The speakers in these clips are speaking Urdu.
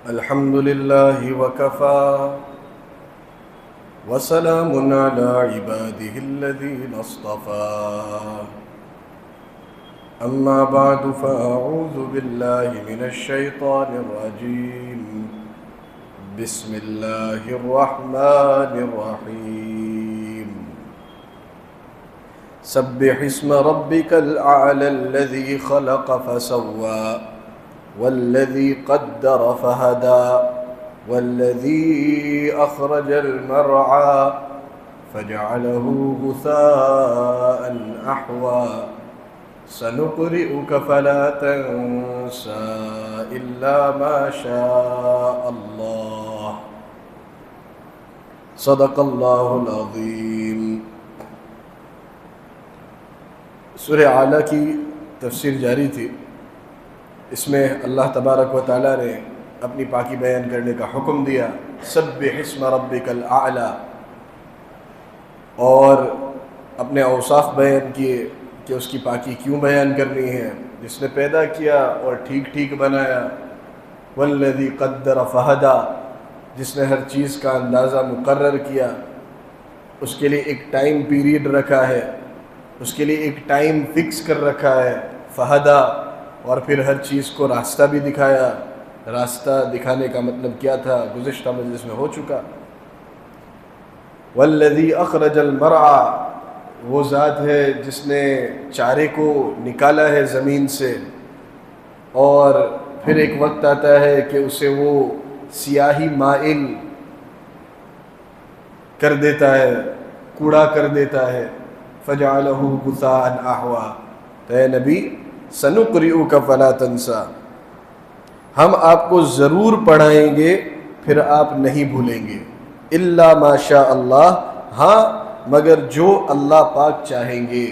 الحمد لله وكفى وسلام على عباده الذين اصطفى أما بعد فأعوذ بالله من الشيطان الرجيم بسم الله الرحمن الرحيم سبح اسم ربك الأعلى الذي خلق فسوى والذي قدر فهدى والذي أخرج المرعى فجعله غثاء أحوى سنقرئك فلا تنسى إلا ما شاء الله صدق الله العظيم۔ سورہ اعلیٰ کی تفسیر جاری تھی۔ اس میں اللہ تبارک و تعالیٰ نے اپنی پاکی بیان کرنے کا حکم دیا، سبح اسم ربک الاعلیٰ، اور اپنے اوصاف بیان کیے کہ اس کی پاکی کیوں بیان کرنی ہے، جس نے پیدا کیا اور ٹھیک ٹھیک بنایا، والذی قدر فہدی، جس نے ہر چیز کا اندازہ مقرر کیا، اس کے لیے ایک ٹائم پیریڈ رکھا ہے، اس کے لیے ایک ٹائم فکس کر رکھا ہے، فہدی، اور پھر ہر چیز کو راستہ بھی دکھایا۔ راستہ دکھانے کا مطلب کیا تھا گزشتہ مجلس میں ہو چکا۔ والذی اخرج المرعى، وہ ذات ہے جس نے چارے کو نکالا ہے زمین سے، اور پھر ایک وقت آتا ہے کہ اسے وہ سیاہی مائل کر دیتا ہے، کوڑا کر دیتا ہے، فجعلہ غثاء احوى۔ تو اے نبی، سنقرئک فلا تنسى، ہم آپ کو ضرور پڑھائیں گے پھر آپ نہیں بھولیں گے، الا ما شاء اللہ، ہاں مگر جو اللہ پاک چاہیں گے۔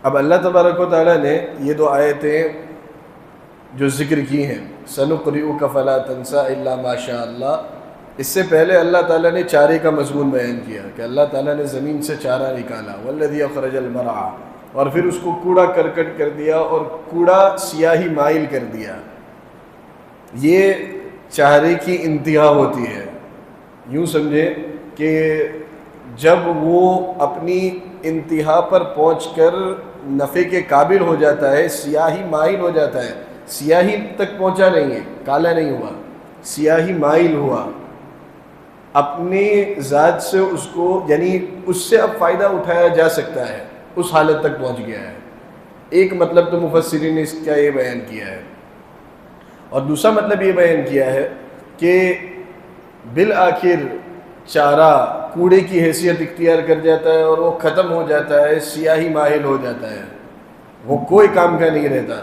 اب اللہ تبارک و تعالیٰ نے یہ دو آیتیں جو ذکر کی ہیں، سنقرئک فلا تنسى الا ما شاء اللہ، اس سے پہلے اللہ تعالیٰ نے چارے کا مضمون بیان کیا کہ اللہ تعالیٰ نے زمین سے چارہ نکالا، والذی اخرج المرعى، اور پھر اس کو کوڑا کرکٹ کر دیا اور کوڑا سیاہی مائل کر دیا۔ یہ چارے کی انتہا ہوتی ہے، یوں سمجھے کہ جب وہ اپنی انتہا پر پہنچ کر نفع کے قابل ہو جاتا ہے، سیاہی مائل ہو جاتا ہے، سیاہی تک پہنچا نہیں ہے، کالا نہیں ہوا، سیاہی مائل ہوا، اپنی ذات سے اس کو، یعنی اس سے اب فائدہ اٹھایا جا سکتا ہے، اس حالت تک پہنچ گیا ہے۔ ایک مطلب تو مفسرین نے اس کا یہ بیان کیا ہے، اور دوسرا مطلب یہ بیان کیا ہے کہ بالآخر چارہ کوڑے کی حیثیت اختیار کر جاتا ہے اور وہ ختم ہو جاتا ہے، سیاہی مائل ہو جاتا ہے، وہ کوئی کام کا نہیں رہتا۔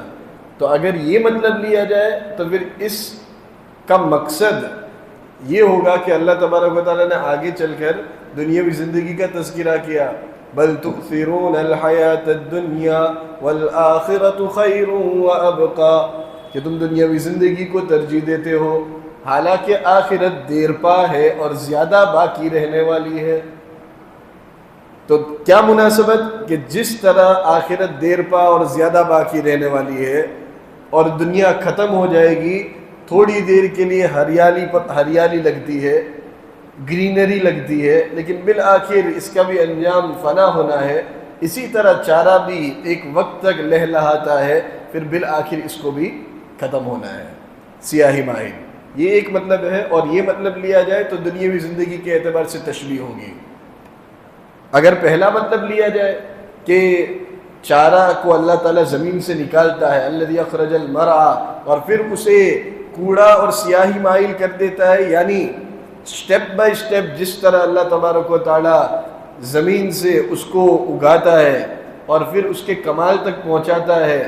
تو اگر یہ مطلب لیا جائے تو پھر اس کا مقصد یہ ہوگا کہ اللہ تبارک و تعالیٰ نے آگے چل کر دنیاوی زندگی کا تذکرہ کیا، بل تؤثرون الحیات الدنیا والآخرۃ خیر وابقی، کہ تم دنیاوی زندگی کو ترجیح دیتے ہو حالانکہ آخرت دیر پا ہے اور زیادہ باقی رہنے والی ہے۔ تو کیا مناسبت کہ جس طرح آخرت دیر پا اور زیادہ باقی رہنے والی ہے اور دنیا ختم ہو جائے گی، تھوڑی دیر کے لیے ہریالی لگتی ہے، گرینری لگتی ہے، لیکن بالآخر اس کا بھی انجام فنا ہونا ہے، اسی طرح چارہ بھی ایک وقت تک لہلہاتا ہے، پھر بالآخر اس کو بھی ختم ہونا ہے، سیاہی مائل۔ یہ ایک مطلب ہے، اور یہ مطلب لیا جائے تو دنیاوی زندگی کے اعتبار سے تشبیہ ہوگی۔ اگر پہلا مطلب لیا جائے کہ چارہ کو اللہ تعالیٰ زمین سے نکالتا ہے، الذی اخرج المرعى، اور پھر اسے کوڑا اور سیاہی مائل کر دیتا ہے، یعنی سٹیپ بائی سٹیپ جس طرح اللہ تبارک و تعالیٰ زمین سے اس کو اگاتا ہے اور پھر اس کے کمال تک پہنچاتا ہے،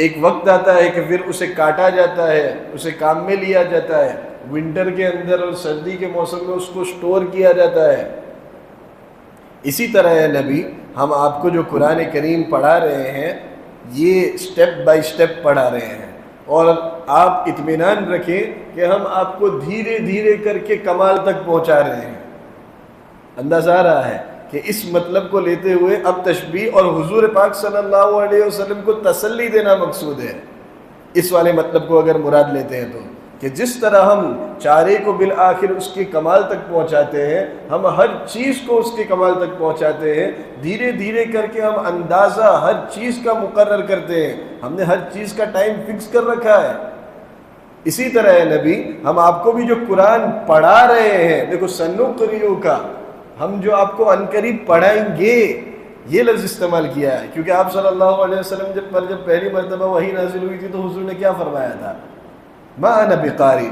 ایک وقت آتا ہے کہ پھر اسے کاٹا جاتا ہے، اسے کام میں لیا جاتا ہے، ونٹر کے اندر اور سردی کے موسم میں اس کو سٹور کیا جاتا ہے۔ اسی طرح ہے نبی، ہم آپ کو جو قرآن کریم پڑھا رہے ہیں یہ سٹیپ بائی سٹیپ پڑھا رہے ہیں، اور آپ اطمینان رکھیں کہ ہم آپ کو دھیرے دھیرے کر کے کمال تک پہنچا رہے ہیں۔ اندازہ آ رہا ہے کہ اس مطلب کو لیتے ہوئے اب تشبیہ اور حضور پاک صلی اللہ علیہ وسلم کو تسلی دینا مقصود ہے اس والے مطلب کو اگر مراد لیتے ہیں تو کہ جس طرح ہم چارے کو بالآخر اس کے کمال تک پہنچاتے ہیں، ہم ہر چیز کو اس کے کمال تک پہنچاتے ہیں، دھیرے دھیرے کر کے ہم اندازہ ہر چیز کا مقرر کرتے ہیں، ہم نے ہر چیز کا ٹائم فکس کر رکھا ہے۔ اسی طرح ہے نبی، ہم آپ کو بھی جو قرآن پڑھا رہے ہیں، دیکھو سنقرئ کا، ہم جو آپ کو عنقریب پڑھائیں گے، یہ لفظ استعمال کیا ہے، کیونکہ آپ صلی اللہ علیہ وسلم جب پہلی مرتبہ وحی نازل ہوئی تھی تو حضور نے کیا فرمایا تھا؟ ما انا بقاری،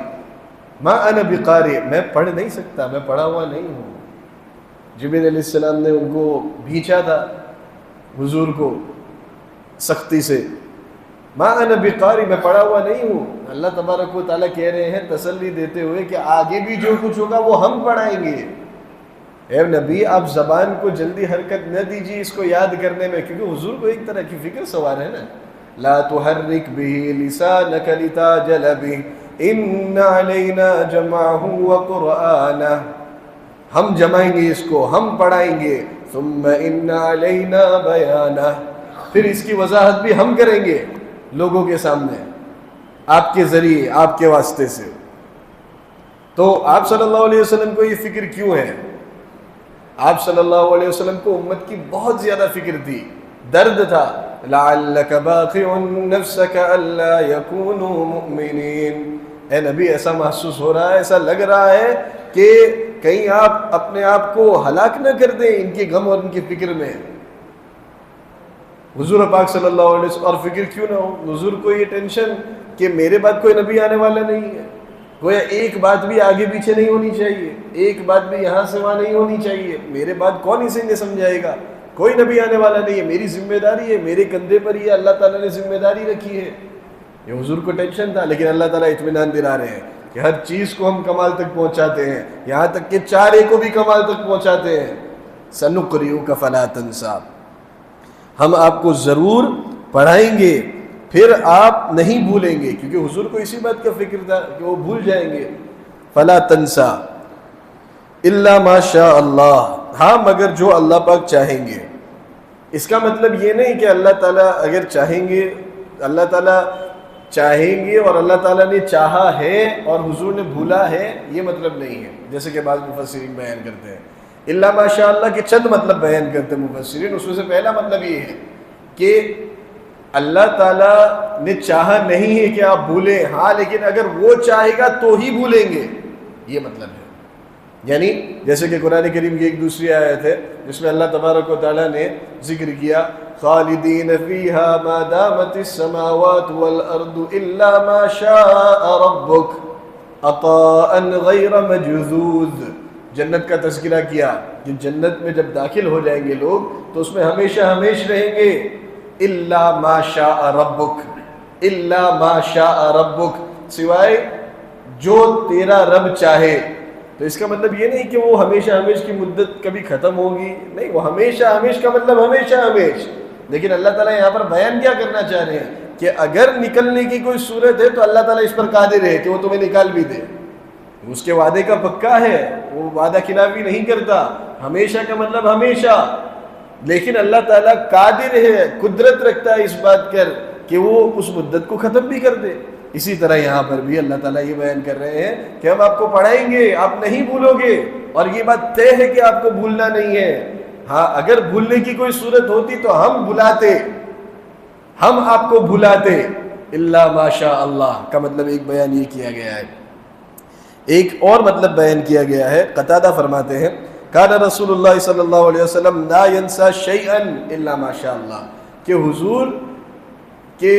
ما انا بقاری، میں پڑھ نہیں سکتا، میں پڑھا ہوا نہیں ہوں۔ جبرائیل علیہ السلام نے ان کو بھیجا تھا حضور کو سختی سے، ما انا بقاری، میں پڑھا ہوا نہیں ہوں۔ اللہ تبارک و تعالیٰ کہہ رہے ہیں تسلی دیتے ہوئے کہ آگے بھی جو کچھ ہوگا وہ ہم پڑھائیں گے۔ اے نبی، آپ زبان کو جلدی حرکت نہ دیجیے اس کو یاد کرنے میں، کیونکہ حضور کو ایک طرح کی فکر سوار ہے نا، لا تحرک به لسانک لتعجل به ان علینا جمعہ وقرآنہ، ہم جمائیں گے اس کو، ہم پڑھائیں گے، ثم ان علینا بیانہ، پھر اس کی وضاحت بھی ہم کریں گے لوگوں کے سامنے، آپ کے ذریعے، آپ کے واسطے سے۔ تو آپ صلی اللہ علیہ وسلم کو یہ فکر کیوں ہے؟ آپ صلی اللہ علیہ وسلم کو امت کی بہت زیادہ فکر تھی، درد تھا، لعلک باخع نفسک الا یکونوا مؤمنین۔ اے نبی، ایسا محسوس ہو رہا ہے، ایسا لگ رہا ہے کہ کہیں آپ اپنے آپ کو ہلاک نہ کر دیں ان کے غم اور ان کی فکر میں۔ حضور پاک صلی اللہ علیہ وسلم، اور فکر کیوں نہ ہو، حضور کو یہ ٹینشن کہ میرے بعد کوئی نبی آنے والا نہیں ہے، گویا ایک بات بھی آگے پیچھے نہیں ہونی چاہیے، ایک بات بھی یہاں سے وہاں نہیں ہونی چاہیے، میرے بعد کون اسے نہیں سمجھائے گا، کوئی نبی آنے والا نہیں ہے، میری ذمہ داری ہے، میرے کندھے پر یہ اللہ تعالیٰ نے ذمہ داری رکھی ہے۔ یہ حضور کو ٹینشن تھا، لیکن اللہ تعالیٰ اطمینان دلا رہے ہیں کہ ہر چیز کو ہم کمال تک پہنچاتے ہیں، یہاں تک کہ چارے کو بھی کمال تک پہنچاتے ہیں۔ سنقرئک فلا تنسیٰ، ہم آپ کو ضرور پڑھائیں گے، پھر آپ نہیں بھولیں گے، کیونکہ حضور کو اسی بات کا فکر تھا کہ وہ بھول جائیں گے۔ فلا تنسیٰ الا ما شاء اللہ، ہاں مگر جو اللہ پاک چاہیں گے۔ اس کا مطلب یہ نہیں کہ اللہ تعالیٰ اگر چاہیں گے، اللہ تعالیٰ چاہیں گے اور اللہ تعالیٰ نے چاہا ہے اور حضور نے بھولا ہے، یہ مطلب نہیں ہے، جیسے کہ بعض مفسرین بیان کرتے ہیں۔ الا ما شاء اللہ کے چند مطلب بیان کرتے ہیں مفسرین، اس میں سے پہلا مطلب یہ ہے کہ اللہ تعالیٰ نے چاہا نہیں ہے کہ آپ بھولیں، ہاں لیکن اگر وہ چاہے گا تو ہی بھولیں گے، یہ مطلب ہے۔ یعنی جیسے کہ قرآن کریم کی ایک دوسری آیت ہے جس میں اللہ تبارک و تعالیٰ نے ذکر کیا، خالدین فیہا ما دامت السماوات والارض الا ما شاء ربک عطاء غیر مجذوذ، جنت کا تذکرہ کیا کہ جنت میں جب داخل ہو جائیں گے لوگ تو اس میں ہمیشہ ہمیش رہیں گے، الا ما شاء ربک، الا ما شاء ربک، سوائے جو تیرا رب چاہے۔ تو اس کا مطلب یہ نہیں کہ وہ ہمیشہ ہمیش کی مدت کبھی ختم ہوگی، نہیں، وہ ہمیشہ ہمیش کا مطلب ہمیشہ ہمیش۔ لیکن اللہ تعالیٰ یہاں پر بیان کیا کرنا چاہ رہے ہیں کہ اگر نکلنے کی کوئی صورت ہے تو اللہ تعالیٰ اس پر قادر ہے کہ وہ تمہیں نکال بھی دے، اس کے وعدے کا پکا ہے، وہ وعدہ خلافی نہیں کرتا، ہمیشہ کا مطلب ہمیشہ۔ لیکن اللہ تعالیٰ قادر ہے، قدرت رکھتا ہے اس بات کر کہ وہ اس مدت کو ختم بھی کر دے۔ اسی طرح یہاں پر بھی اللہ تعالیٰ یہ بیان کر رہے ہیں کہ ہم آپ کو پڑھائیں گے، آپ نہیں بھولو گے، اور یہ بات طے ہے کہ آپ کو بھولنا نہیں ہے۔ ہاں اگر بھولنے کی کوئی صورت ہوتی تو ہم بھلاتے، ہم آپ کو بھلاتے۔ الا ما شاء اللہ کا مطلب ایک بیان یہ کیا گیا ہے۔ ایک اور مطلب بیان کیا گیا ہے، قتادہ فرماتے ہیں کان رسول اللہ صلی اللہ علیہ وسلم لا ينسى شيئا الا ما شاء اللہ، کہ حضور کے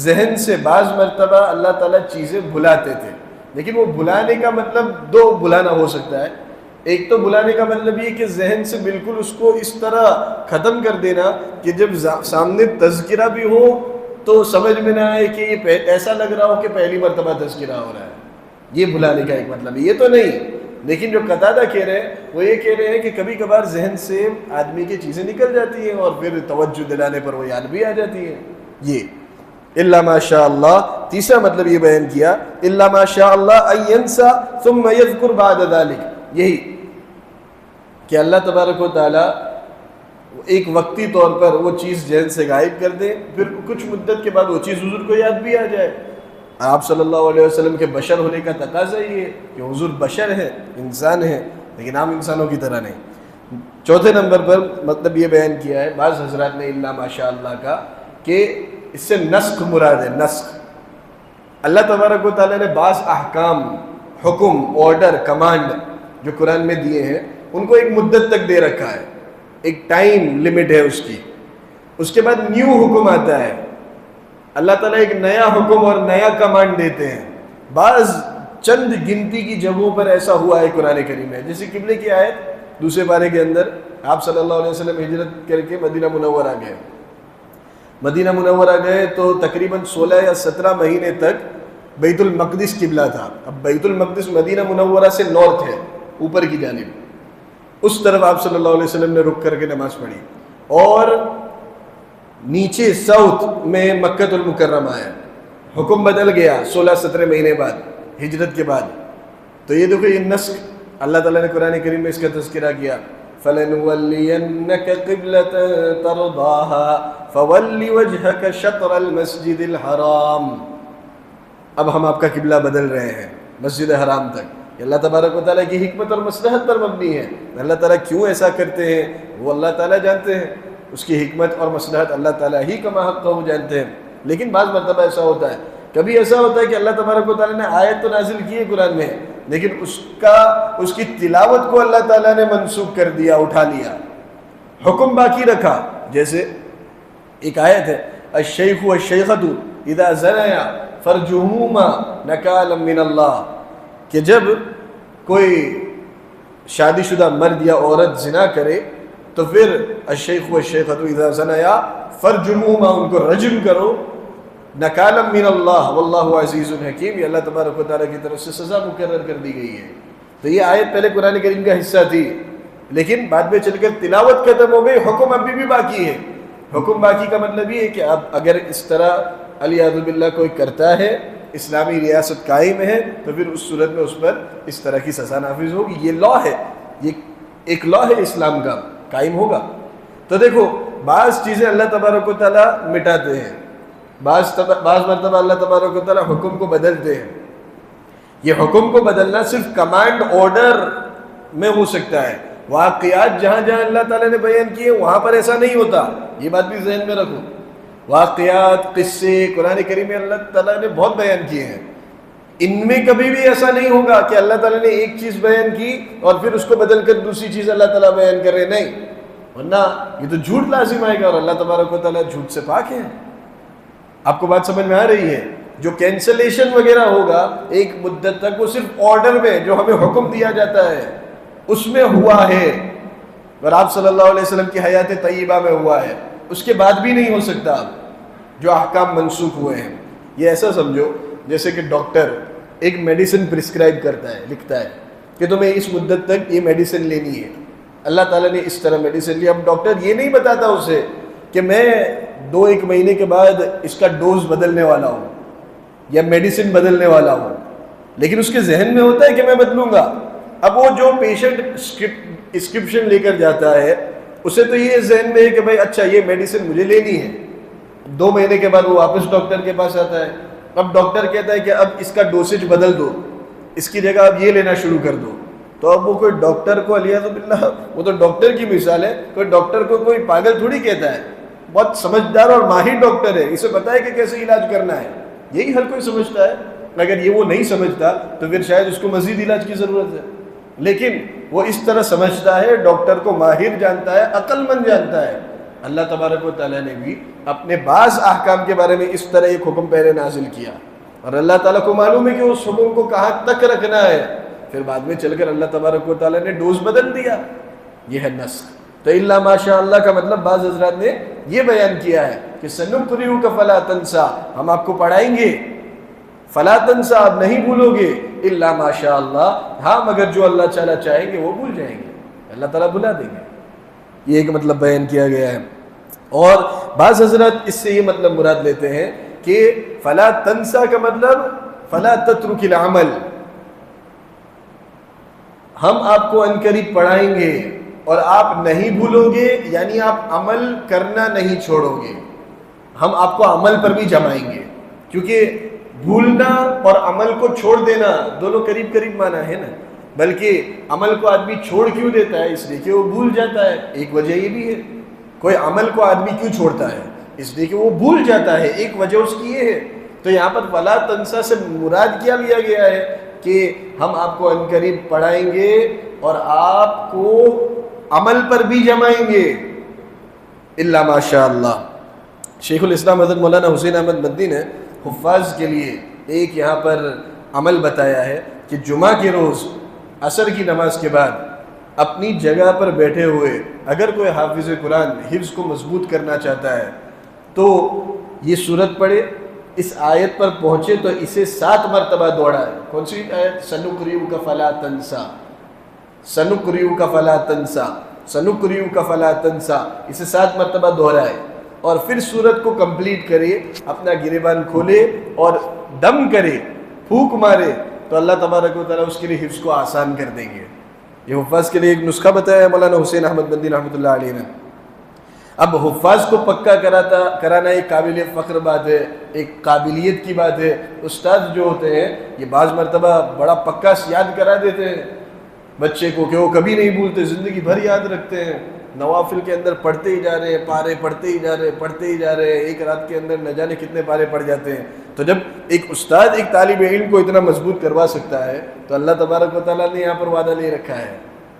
ذہن سے بعض مرتبہ اللہ تعالیٰ چیزیں بھلاتے تھے، لیکن وہ بھلانے کا مطلب دو بھلانا ہو سکتا ہے۔ ایک تو بھلانے کا مطلب یہ کہ ذہن سے بالکل اس کو اس طرح ختم کر دینا کہ جب سامنے تذکرہ بھی ہو تو سمجھ میں نہ آئے کہ یہ ایسا لگ رہا ہو کہ پہلی مرتبہ تذکرہ ہو رہا ہے، یہ بھلانے کا ایک مطلب ہے، یہ تو نہیں۔ لیکن جو قتادہ کہہ رہے ہیں وہ یہ کہہ رہے ہیں کہ کبھی کبھار ذہن سے آدمی کی چیزیں نکل جاتی ہیں اور پھر توجہ دلانے پر وہ یاد بھی آ جاتی ہیں۔ یہ الا ما شاء اللہ۔ تیسرا مطلب یہ بیان کیا الا ما شاء اللہ ان ينسى ثم يذكر بعد ذلك، یہی کہ اللہ تبارک و تعالی ایک وقتی طور پر وہ چیز ذہن سے غائب کر دیں، پھر کچھ مدت کے بعد وہ چیز حضور کو یاد بھی آ جائے۔ آپ صلی اللہ علیہ وسلم کے بشر ہونے کا تقاضا یہ ہے کہ حضور بشر ہے، انسان ہے، لیکن عام انسانوں کی طرح نہیں۔ چوتھے نمبر پر مطلب یہ بیان کیا ہے بعض حضرات نے الا ماشاء اللہ کا، کہ اس سے نسخ مراد ہے۔ نسخ، اللہ تبارک و تعالیٰ نے بعض احکام، حکم، آرڈر، کمانڈ جو قرآن میں دیے ہیں ان کو ایک مدت تک دے رکھا ہے، ایک ٹائم لمٹ ہے اس کی، اس کے بعد نیو حکم آتا ہے، اللہ تعالیٰ ایک نیا حکم اور نیا کمانڈ دیتے ہیں۔ بعض چند گنتی کی جگہوں پر ایسا ہوا ہے قرآن کریم میں، جیسے قبلے کی آیت دوسرے پارے کے اندر آپ صلی اللہ علیہ وسلم ہجرت کر کے مدینہ منورہ گئے۔ مدینہ منورہ گئے تو تقریباً 16 یا 17 مہینے تک بیت المقدس قبلہ تھا۔ اب بیت المقدس مدینہ منورہ سے نارتھ ہے، اوپر کی جانب، اس طرف آپ صلی اللہ علیہ وسلم نے رک کر کے نماز پڑھی، اور نیچے ساؤتھ میں مکہ المکرمہ ہے۔ حکم بدل گیا 16-17 مہینے بعد ہجرت کے بعد۔ تو یہ دیکھو یہ نسخ، اللہ تعالیٰ نے قرآن کریم میں اس کا تذکرہ کیا، فَلَنُوَلِّيَنَّكَ قِبْلَةً تَرْضَاهَا فَوَلِّ وَجْهَكَ شَطْرَ الْمَسْجِدِ الْحَرَامِ۔ اب ہم آپ کا قبلہ بدل رہے ہیں مسجد حرام تک۔ اللہ تبارک و تعالیٰ کی حکمت اور مصلحت پر مبنی ہے۔ اللہ تعالیٰ کیوں ایسا کرتے ہیں وہ اللہ تعالیٰ جانتے ہیں، اس کی حکمت اور مصلحت اللہ تعالیٰ ہی کا ماحق وہ جانتے ہیں۔ لیکن بعض مرتبہ ایسا ہوتا ہے، کبھی ایسا ہوتا ہے کہ اللہ تبارک و تعالیٰ نے آیت تو نازل کی ہے قرآن میں، لیکن اس کی تلاوت کو اللہ تعالیٰ نے منسوخ کر دیا، اٹھا لیا، حکم باقی رکھا۔ جیسے ایک آیت ہے، الشیخ والشیخۃ اذا زنیا فرجموہما نکالا من اللہ، کہ جب کوئی شادی شدہ مرد یا عورت زنا کرے تو پھر الشیخ والشیخۃ اذا زنیا فرجموہما، ان کو رجم کرو، نکالا من اللہ واللہ عزیز حکیم، یہ اللہ تبارک و تعالیٰ کی طرف سے سزا مقرر کر دی گئی ہے۔ تو یہ آیت پہلے قرآن کریم کا حصہ تھی، لیکن بعد میں چل کر تلاوت ختم ہو گئی، حکم ابھی بھی باقی ہے۔ حکم باقی کا مطلب یہ ہے کہ اب اگر اس طرح علیاذ باللہ کوئی کرتا ہے، اسلامی ریاست قائم ہے، تو پھر اس صورت میں اس پر اس طرح کی سزا نافذ ہوگی۔ یہ لا ہے، یہ ایک لا ہے اسلام کا، قائم ہوگا۔ تو دیکھو بعض چیزیں اللہ تبارک و تعالیٰ مٹاتے ہیں، بعض مرتبہ اللہ تبارک و تعالیٰ حکم کو بدلتے ہیں۔ یہ حکم کو بدلنا صرف کمانڈ آرڈر میں ہو سکتا ہے، واقعات جہاں جہاں اللہ تعالیٰ نے بیان کیے وہاں پر ایسا نہیں ہوتا، یہ بات بھی ذہن میں رکھو۔ واقعات، قصے قرآن کریم میں اللہ تعالیٰ نے بہت بیان کیے ہیں، ان میں کبھی بھی ایسا نہیں ہوگا کہ اللہ تعالیٰ نے ایک چیز بیان کی اور پھر اس کو بدل کر دوسری چیز اللہ تعالیٰ بیان کر رہے، نہیں، ورنہ یہ تو جھوٹ لازم آئے گا، اور اللہ تبارک و تعالیٰ جھوٹ سے پاک ہے۔ آپ کو بات سمجھ میں آ رہی ہے؟ جو کینسلیشن وغیرہ ہوگا ایک مدت تک، وہ صرف آرڈر میں جو ہمیں حکم دیا جاتا ہے اس میں ہوا ہے، اور آپ صلی اللہ علیہ وسلم کی حیات طیبہ میں ہوا ہے، اس کے بعد بھی نہیں ہو سکتا جو احکام منسوخ ہوئے ہیں۔ یہ ایسا سمجھو جیسے کہ ڈاکٹر ایک میڈیسن پرسکرائب کرتا ہے، لکھتا ہے کہ تمہیں اس مدت تک یہ میڈیسن لینی ہے، اللہ تعالیٰ نے اس طرح میڈیسن لی۔ اب ڈاکٹر یہ نہیں بتاتا اسے کہ میں 2-1 مہینے کے بعد اس کا ڈوز بدلنے والا ہوں یا میڈیسن بدلنے والا ہوں، لیکن اس کے ذہن میں ہوتا ہے کہ میں بدلوں گا۔ اب وہ جو پیشنٹ اسکرپشن لے کر جاتا ہے اسے تو یہ ذہن میں ہے کہ بھائی اچھا یہ میڈیسن مجھے لینی ہے، 2 مہینے کے بعد وہ واپس ڈاکٹر کے پاس آتا ہے، اب ڈاکٹر کہتا ہے کہ اب اس کا ڈوسیج بدل دو، اس کی جگہ اب یہ لینا شروع کر دو۔ تو اب وہ کوئی ڈاکٹر کو علیہ باللہ، وہ تو ڈاکٹر کی مثال ہے، کوئی ڈاکٹر کو کوئی پاگل تھوڑی کہتا ہے، بہت سمجھدار اور ماہر ڈاکٹر ہے، اسے پتہ ہے کہ کیسے علاج کرنا ہے، یہی ہر کوئی سمجھتا ہے۔ اگر یہ وہ نہیں سمجھتا تو پھر شاید اس کو مزید علاج کی ضرورت ہے، لیکن وہ اس طرح سمجھتا ہے، ڈاکٹر کو ماہر جانتا ہے، عقل مند جانتا ہے۔ اللہ تبارک و تعالیٰ نے بھی اپنے بعض احکام کے بارے میں اس طرح ایک حکم پہلے نازل کیا، اور اللہ تعالیٰ کو معلوم ہے کہ اس حکم کو کہاں تک رکھنا ہے، پھر بعد میں چل کر اللہ تبارک و تعالیٰ نے ڈوز بدل دیا۔ یہ ہے نسخ۔ تو الا ماشاء اللہ کا مطلب بعض حضرات نے یہ بیان کیا ہے کہ سنقرئک فلا تنسى، ہم آپ کو پڑھائیں گے، فلا تنسى، آپ نہیں بھولو گے، الا ماشاء اللہ، ہاں مگر جو اللہ تعالیٰ چاہیں گے وہ بھول جائیں گے، اللہ تعالیٰ بھلا دیں گے۔ یہ ایک مطلب بیان کیا گیا ہے۔ اور بعض حضرات اس سے یہ مطلب مراد لیتے ہیں کہ فلا تنسى کا مطلب فلا تترک العمل، ہم آپ کو عنقریب پڑھائیں گے، اور آپ نہیں بھولو گے یعنی آپ عمل کرنا نہیں چھوڑو گے، ہم آپ کو عمل پر بھی جمائیں گے، کیونکہ بھولنا اور عمل کو چھوڑ دینا دونوں قریب قریب معنی ہے نا، بلکہ عمل کو آدمی چھوڑ کیوں دیتا ہے؟ اس لیے کہ وہ بھول جاتا ہے، ایک وجہ یہ بھی ہے۔ کوئی عمل کو آدمی کیوں چھوڑتا ہے؟ اس لیے کہ وہ بھول جاتا ہے، ایک وجہ اس کی یہ ہے۔ تو یہاں پر فلا تنسا سے مراد کیا لیا گیا ہے کہ ہم آپ کو عنقریب پڑھائیں گے اور آپ کو عمل پر بھی جمائیں گے، الا ماشاء اللہ۔ شیخ الاسلام حضرت مولانا حسین احمد مدنی نے حفاظ کے لیے ایک یہاں پر عمل بتایا ہے کہ جمعہ کے روز عصر کی نماز کے بعد اپنی جگہ پر بیٹھے ہوئے اگر کوئی حافظ قرآن حفظ کو مضبوط کرنا چاہتا ہے تو یہ سورت پڑھے، اس آیت پر پہنچے تو اسے 7 مرتبہ دوہرائے۔ کون سی آیت؟ سنقرئک فلا تنسا، سنقرئک فلا تنسا، سنقرئک فلا تنسا، اسے 7 مرتبہ دہرائے اور پھر سورت کو کمپلیٹ کرے، اپنا گریبان کھولے اور دم کرے، پھونک مارے، تو اللہ تبارک و تعالیٰ اس کے لیے حفظ کو آسان کر دیں گے۔ یہ حفاظ کے لیے ایک نسخہ بتایا ہے مولانا حسین احمد مدنی رحمۃ اللہ علیہ نے۔ اب حفاظ کو پکا کرانا ایک قابل فخر بات ہے، ایک قابلیت کی بات ہے۔ استاد جو ہوتے ہیں یہ بعض مرتبہ بڑا پکا یاد کرا دیتے ہیں بچے کو کہ وہ کبھی نہیں بھولتے، زندگی بھر یاد رکھتے ہیں، نوافل کے اندر پڑھتے ہی جا رہے ہیں، پارے پڑھتے ہی جا رہے ہیں، ایک رات کے اندر نہ جانے کتنے پارے پڑھ جاتے ہیں۔ تو جب ایک استاد ایک طالب علم کو اتنا مضبوط کروا سکتا ہے تو اللہ تبارک و تعالیٰ نے یہاں پر وعدہ لے رکھا ہے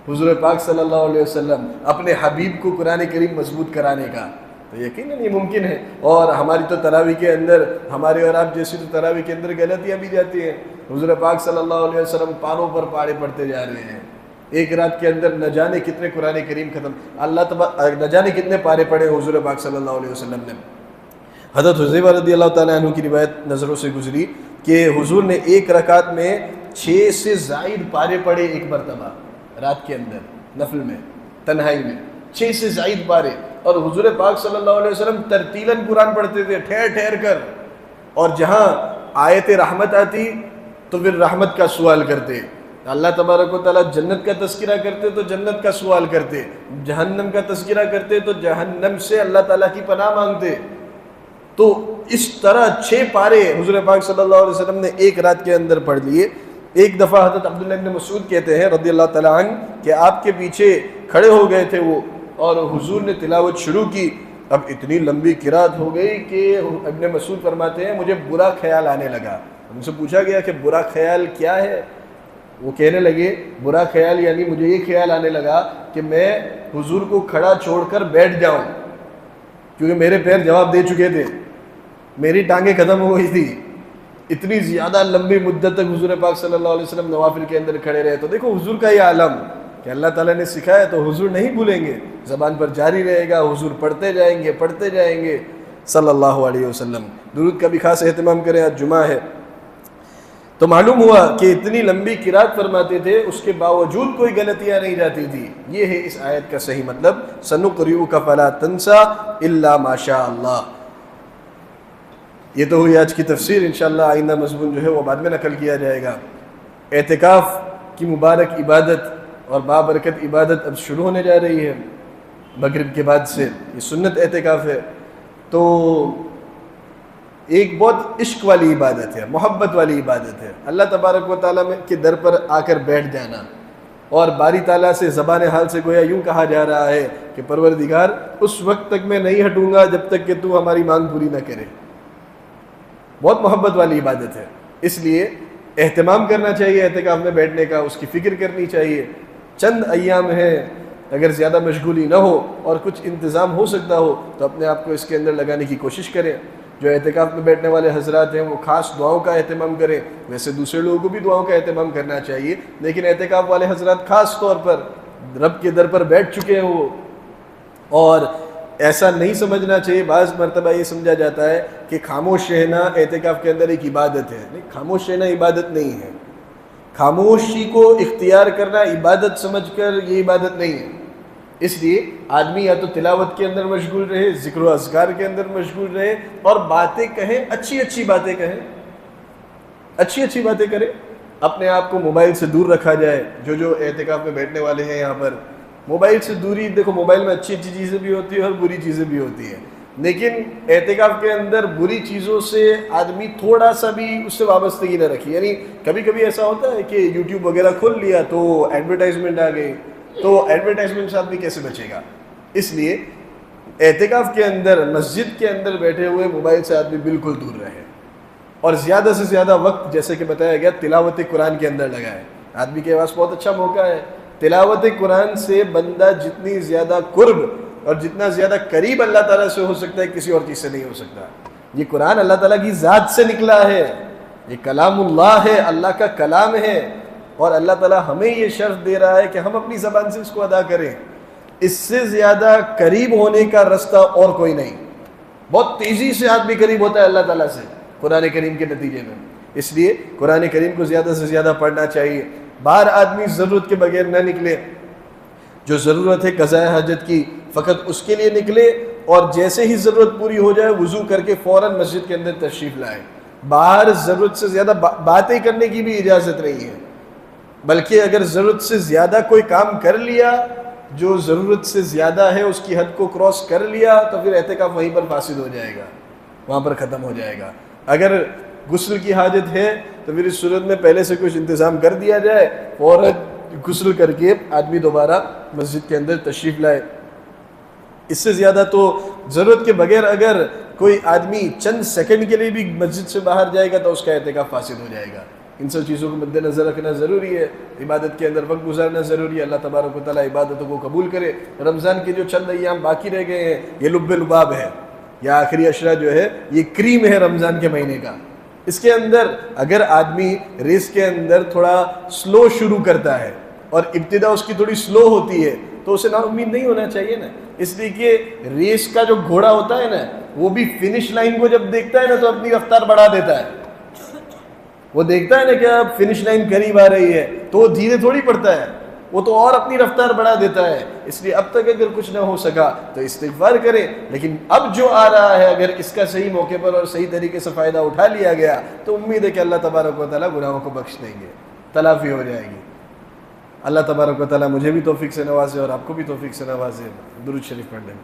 حضور پاک صلی اللہ علیہ وسلم اپنے حبیب کو قرآن کریم مضبوط کرانے کا، تو یقیناً یہ ممکن ہے۔ اور ہماری تو تراویح کے اندر، ہمارے اور آپ جیسی تو تراویح کے اندر غلطیاں بھی جاتی ہیں۔ حضور پاک صلی اللہ علیہ وسلم پاروں پر پارے پڑھتے جا رہے ہیں، ایک رات کے اندر نہ جانے کتنے قرآن کریم ختم، نہ جانے کتنے پارے پڑھے حضور پاک صلی اللہ علیہ وسلم نے۔ حضرت حذیفہ رضی اللہ تعالیٰ عنہ کی روایت نظروں سے گزری کہ حضور نے ایک رکعت میں 6 سے زائد پارے پڑھے ایک مرتبہ، رات کے اندر نفل میں تنہائی میں 6 سے زائد پارے، اور حضور پاک صلی اللہ علیہ وسلم ترتیلاً قرآن پڑھتے تھے، ٹھہر ٹھہر کر، اور جہاں آیت رحمت آتی تو پھر رحمت کا سوال کرتے، اللہ تبارک و تعالیٰ جنت کا تذکرہ کرتے تو جنت کا سوال کرتے، جہنم کا تذکرہ کرتے تو جہنم سے اللہ تعالیٰ کی پناہ مانگتے۔ تو اس طرح 6 پارے حضور پاک صلی اللہ علیہ وسلم نے ایک رات کے اندر پڑھ لیے۔ ایک دفعہ حضرت عبداللہ ابن مسعود کہتے ہیں رضی اللہ تعالیٰ عنہ کہ آپ کے پیچھے کھڑے ہو گئے تھے وہ، اور حضور نے تلاوت شروع کی، اب اتنی لمبی قرات ہو گئی کہ ابن مسعود فرماتے ہیں مجھے برا خیال آنے لگا۔ ان سے پوچھا گیا کہ برا خیال کیا ہے؟ وہ کہنے لگے برا خیال یعنی مجھے یہ خیال آنے لگا کہ میں حضور کو کھڑا چھوڑ کر بیٹھ جاؤں، کیونکہ میرے پیر جواب دے چکے تھے، میری ٹانگیں ختم ہو گئی تھی، اتنی زیادہ لمبی مدت تک حضور پاک صلی اللہ علیہ وسلم نوافل کے اندر کھڑے رہے۔ تو دیکھو حضور کا یہ عالم کہ اللہ تعالیٰ نے سکھایا تو حضور نہیں بھولیں گے، زبان پر جاری رہے گا، حضور پڑھتے جائیں گے صلی اللہ علیہ وسلم۔ درود کا بھی خاص اہتمام کریں، آج جمعہ ہے۔ تو معلوم ہوا کہ اتنی لمبی قرات فرماتے تھے، اس کے باوجود کوئی غلطیاں نہیں جاتی تھی۔ یہ ہے اس آیت کا صحیح مطلب، سنقرئک فلا تنسا الا ما شاء اللہ۔ یہ تو ہوئی آج کی تفسیر، انشاءاللہ آئندہ مضمون جو ہے وہ بعد میں نقل کیا جائے گا۔ اعتکاف کی مبارک عبادت اور بابرکت عبادت اب شروع ہونے جا رہی ہے مغرب کے بعد سے، یہ سنت اعتکاف ہے۔ تو ایک بہت عشق والی عبادت ہے، محبت والی عبادت ہے، اللہ تبارک و تعالیٰ کے در پر آ کر بیٹھ جانا، اور باری تعالیٰ سے زبان حال سے گویا یوں کہا جا رہا ہے کہ پروردگار اس وقت تک میں نہیں ہٹوں گا جب تک کہ تو ہماری مانگ پوری نہ کرے۔ بہت محبت والی عبادت ہے، اس لیے اہتمام کرنا چاہیے اعتکاف میں بیٹھنے کا، اس کی فکر کرنی چاہیے۔ چند ایام ہیں، اگر زیادہ مشغولی نہ ہو اور کچھ انتظام ہو سکتا ہو تو اپنے آپ کو اس کے اندر لگانے کی کوشش کریں۔ جو اعتکاف میں بیٹھنے والے حضرات ہیں وہ خاص دعاؤں کا اہتمام کریں، ویسے دوسرے لوگوں کو بھی دعاؤں کا اہتمام کرنا چاہیے، لیکن اعتکاف والے حضرات خاص طور پر رب کے در پر بیٹھ چکے ہیں وہ، اور ایسا نہیں سمجھنا چاہیے۔ بعض مرتبہ یہ سمجھا جاتا ہے کہ خاموش رہنا اعتکاف کے اندر ایک عبادت ہے، نہیں، خاموش رہنا عبادت نہیں ہے۔ خاموشی کو اختیار کرنا عبادت سمجھ کر یہ عبادت نہیں ہے۔ اس لیے آدمی یا تو تلاوت کے اندر مشغول رہے، ذکر و اذکار کے اندر مشغول رہے، اور باتیں کہیں، اچھی اچھی باتیں کہیں، اچھی اچھی باتیں کرے، اپنے آپ کو موبائل سے دور رکھا جائے۔ جو اعتکاف میں بیٹھنے والے ہیں یہاں پر موبائل سے دوری، دیکھو موبائل میں اچھی اچھی چیزیں بھی ہوتی ہیں اور بری چیزیں بھی ہوتی ہیں، لیکن اعتکاف کے اندر بری چیزوں سے آدمی تھوڑا سا بھی اس سے وابستگی نہ رکھی. یعنی کبھی کبھی ایسا ہوتا ہے کہ یوٹیوب وغیرہ کھول لیا تو ایڈورٹائزمنٹ آ گئی، تو ایڈورٹائزمنٹ سے آدمی کیسے بچے گا؟ اس لیے اعتکاف کے اندر مسجد کے اندر بیٹھے ہوئے موبائل سے آدمی بالکل دور رہے، اور زیادہ سے زیادہ وقت جیسے کہ بتایا گیا تلاوت قرآن کے اندر لگائے. آدمی کے پاس بہت اچھا موقع ہے. تلاوت قرآن سے بندہ جتنی زیادہ قرب اور جتنا زیادہ قریب اللہ تعالیٰ سے ہو سکتا ہے کسی اور چیز سے نہیں ہو سکتا. یہ قرآن اللہ تعالیٰ کی ذات سے نکلا ہے، یہ کلام اللہ ہے، اللہ کا کلام ہے، اور اللہ تعالیٰ ہمیں یہ شرف دے رہا ہے کہ ہم اپنی زبان سے اس کو ادا کریں. اس سے زیادہ قریب ہونے کا رستہ اور کوئی نہیں. بہت تیزی سے آدمی قریب ہوتا ہے اللہ تعالیٰ سے قرآن کریم کے نتیجے میں. اس لیے قرآن کریم کو زیادہ سے زیادہ پڑھنا چاہیے. باہر آدمی ضرورت کے بغیر نہ نکلے. جو ضرورت ہے قضاء حاجت کی فقط اس کے لیے نکلے، اور جیسے ہی ضرورت پوری ہو جائے وضو کر کے فوراً مسجد کے اندر تشریف لائے. باہر ضرورت سے زیادہ باتیں کرنے کی بھی اجازت نہیں ہے، بلکہ اگر ضرورت سے زیادہ کوئی کام کر لیا جو ضرورت سے زیادہ ہے، اس کی حد کو کراس کر لیا، تو پھر اعتکاف وہیں پر فاسد ہو جائے گا، وہاں پر ختم ہو جائے گا. اگر غسل کی حاجت ہے تو پھر اس صورت میں پہلے سے کچھ انتظام کر دیا جائے، فوراً غسل کر کے آدمی دوبارہ مسجد کے اندر تشریف لائے. اس سے زیادہ تو ضرورت کے بغیر اگر کوئی آدمی چند سیکنڈ کے لیے بھی مسجد سے باہر جائے گا تو اس کا اعتکاف فاسد ہو جائے گا. ان سب چیزوں کو مد نظر رکھنا ضروری ہے. عبادت کے اندر وقت گزارنا ضروری ہے. اللہ تبارک و تعالیٰ عبادتوں کو قبول کرے. رمضان کے جو چند ایام باقی رہ گئے ہیں یہ لب لباب ہے، یہ آخری عشرہ جو ہے یہ کریم ہے رمضان کے مہینے کا. اس کے اندر اگر آدمی ریس کے اندر تھوڑا سلو شروع کرتا ہے اور ابتدا اس کی تھوڑی سلو ہوتی ہے تو اسے نا امید نہیں ہونا چاہیے نا. اس لیے کہ ریس کا جو گھوڑا ہوتا ہے نا وہ بھی فنش لائن کو جب دیکھتا ہے نا تو اپنی رفتار بڑھا دیتا ہے. وہ دیکھتا ہے نا کہ اب فنش لائن قریب آ رہی ہے تو وہ دھیرے تھوڑی پڑتا ہے، وہ تو اور اپنی رفتار بڑھا دیتا ہے. اس لیے اب تک اگر کچھ نہ ہو سکا تو استغفار کرے، لیکن اب جو آ رہا ہے اگر اس کا صحیح موقع پر اور صحیح طریقے سے فائدہ اٹھا لیا گیا تو امید ہے کہ اللہ تبارک و تعالیٰ گناہوں کو بخش دیں گے، تلافی ہو جائے گی. اللہ تبارک و تعالیٰ مجھے بھی توفیق سے نوازے اور آپ کو بھی توفیق سے نوازے. درود شریف پڑھ لیں.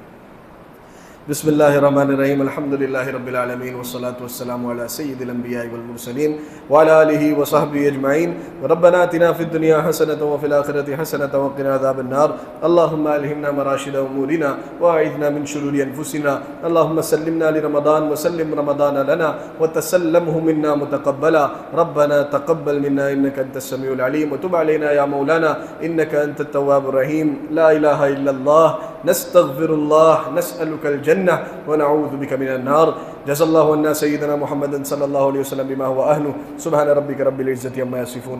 بسم اللہ الرحمن الرحیم. الحمد للہ رب العالمین والصلاة والسلام علی سید الانبیاء والمرسلین وعلی آلہ وصحبہ اجمعین. ربنا آتنا فی الدنیا حسنۃ وفی الآخرۃ حسنۃ وقنا عذاب النار. اللہم الہمنا مراشد امورنا واعذنا من شرور انفسنا. اللہم سلمنا لرمضان وسلم رمضان لنا وتسلمه منا متقبلا. ربنا تقبل منا انک انت السمیع العلیم وتب علینا یا مولانا انک انت التواب الرحیم. لا الہ الا اللہ نستغفر اللہ نسألک الجنہ ونعوذ بک من النار. جزا اللہ عنا سیدنا محمد صلی اللہ علیہ وسلم بما هو اہلہ. سبحان ربک رب العزة عما یصفون.